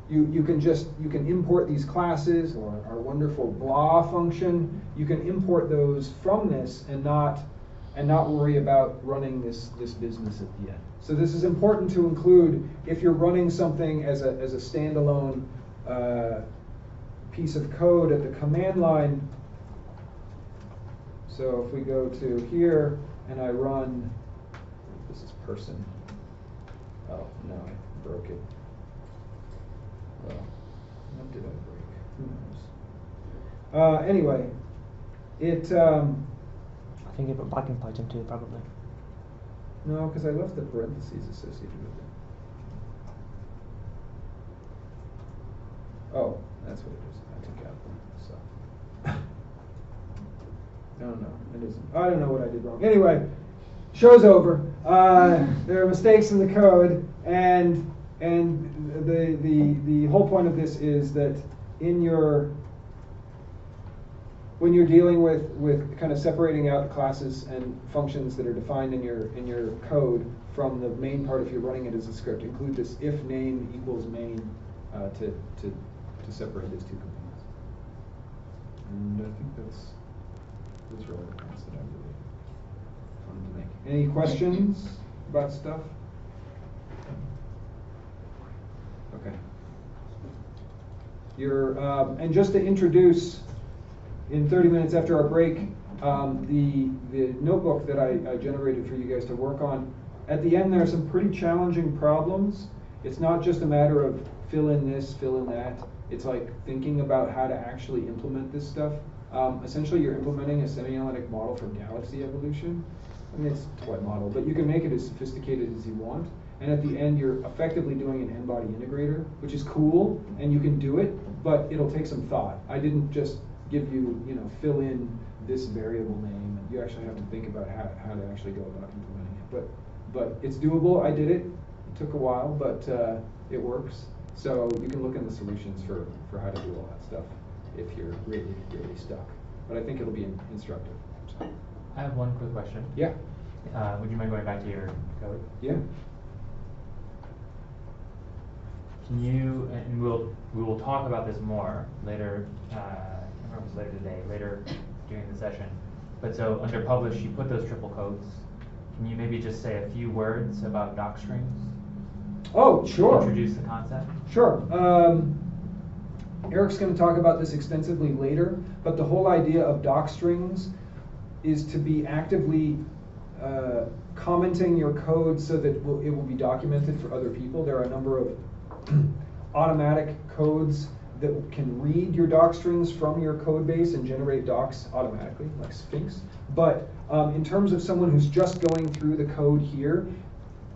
you can import these classes or our wonderful blah function. You can import those from this and not worry about running this business at the end. So this is important to include if you're running something as a standalone piece of code at the command line. So if we go to here and I run, this is person. Oh no, I broke it. Well, what did I break? Who knows? Anyway, it. I think it went back in Python 2 probably. No, because I left the parentheses associated with it. Oh, that's what it is. I took out the so. No, it isn't. I don't know what I did wrong. Anyway, show's over. There are mistakes in the code, and the whole point of this is that when you're dealing with kind of separating out classes and functions that are defined in your code from the main part, if you're running it as a script, include this if name equals main to separate those two components. And I think those are all the points that I really wanted to make. Any questions about stuff? Okay. And just to introduce, in 30 minutes after our break, the notebook that I generated for you guys to work on. At the end, there are some pretty challenging problems. It's not just a matter of fill in this, fill in that. It's like thinking about how to actually implement this stuff. Essentially, you're implementing a semi-analytic model for galaxy evolution. I mean, it's a toy model, but you can make it as sophisticated as you want. And at the end, you're effectively doing an n-body integrator, which is cool, and you can do it, but it'll take some thought. I didn't just give you, fill in this variable name. You actually have to think about how to actually go about implementing it. But it's doable. I did it. It took a while, but it works. So you can look in the solutions for how to do all that stuff if you're really, really stuck. But I think it'll be instructive. So. I have one quick question. Yeah. Would you mind going back to your code? Yeah. Can you, and we will talk about this more later, I don't know if it's later today, later during the session. But so under publish, you put those triple quotes. Can you maybe just say a few words about docstrings? Oh, sure. Introduce the concept? Sure. Eric's going to talk about this extensively later, but the whole idea of docstrings is to be actively commenting your code so that it will be documented for other people. There are a number of automatic codes that can read your docstrings from your code base and generate docs automatically, like Sphinx. But in terms of someone who's just going through the code here,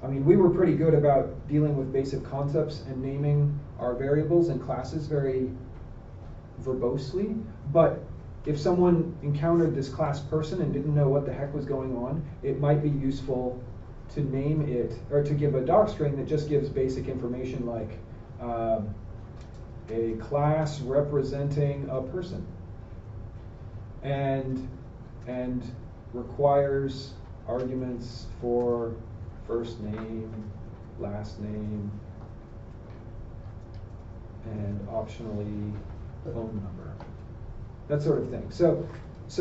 I mean, we were pretty good about dealing with basic concepts and naming our variables and classes very verbosely. But if someone encountered this class person and didn't know what the heck was going on, it might be useful to name it, or to give a docstring that just gives basic information like a class representing a person, and requires arguments for first name, last name, and optionally phone number. That sort of thing. So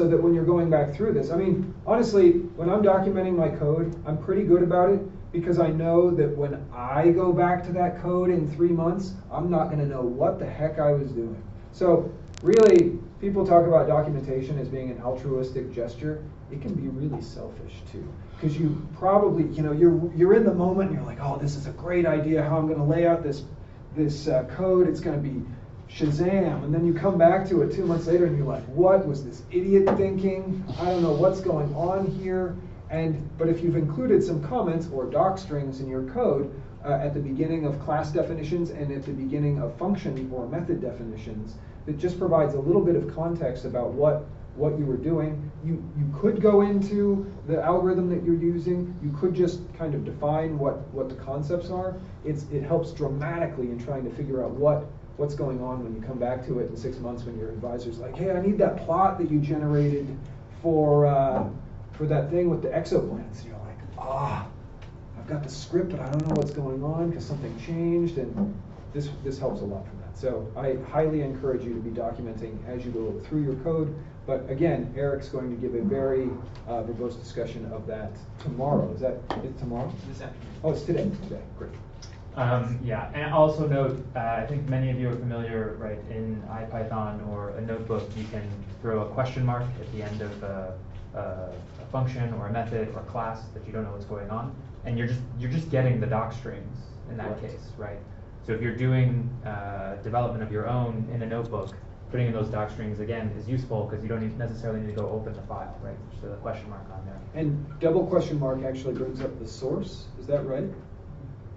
that when you're going back through this, I mean, honestly, when I'm documenting my code, I'm pretty good about it because I know that when I go back to that code in 3 months, I'm not going to know what the heck I was doing. So really, people talk about documentation as being an altruistic gesture. It can be really selfish too, because you probably, you're in the moment and you're like, oh, this is a great idea how I'm going to lay out this code. It's going to be Shazam, and then you come back to it 2 months later and you're like, what was this idiot thinking? I don't know what's going on here. But if you've included some comments or docstrings in your code at the beginning of class definitions and at the beginning of function or method definitions, it just provides a little bit of context about what you were doing. You could go into the algorithm that you're using. You could just kind of define what the concepts are. It helps dramatically in trying to figure out what's going on when you come back to it in 6 months when your advisor's like, hey, I need that plot that you generated for that thing with the exoplanets. And you're like, I've got the script, but I don't know what's going on because something changed, and this helps a lot from that. So I highly encourage you to be documenting as you go through your code. But again, Eric's going to give a very verbose discussion of that tomorrow. Is it tomorrow? This afternoon. Oh, it's today. Today, great. Yeah, and also note, I think many of you are familiar, right, in IPython or a notebook, you can throw a question mark at the end of a function or a method or a class that you don't know what's going on, and you're just getting the doc strings in that case, right? So if you're doing development of your own in a notebook, putting in those doc strings again is useful because you don't necessarily need to go open the file, right? So the question mark on there. And double question mark actually brings up the source. Is that right?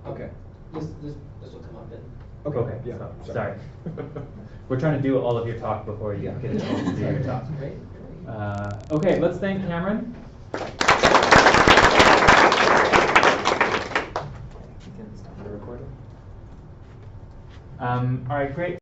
Okay. This will come up in. Okay. Yeah. Sorry. We're trying to do all of your talk before you get to do your talk. Great. Okay, let's thank Cameron. You can stop the recording. All right, great.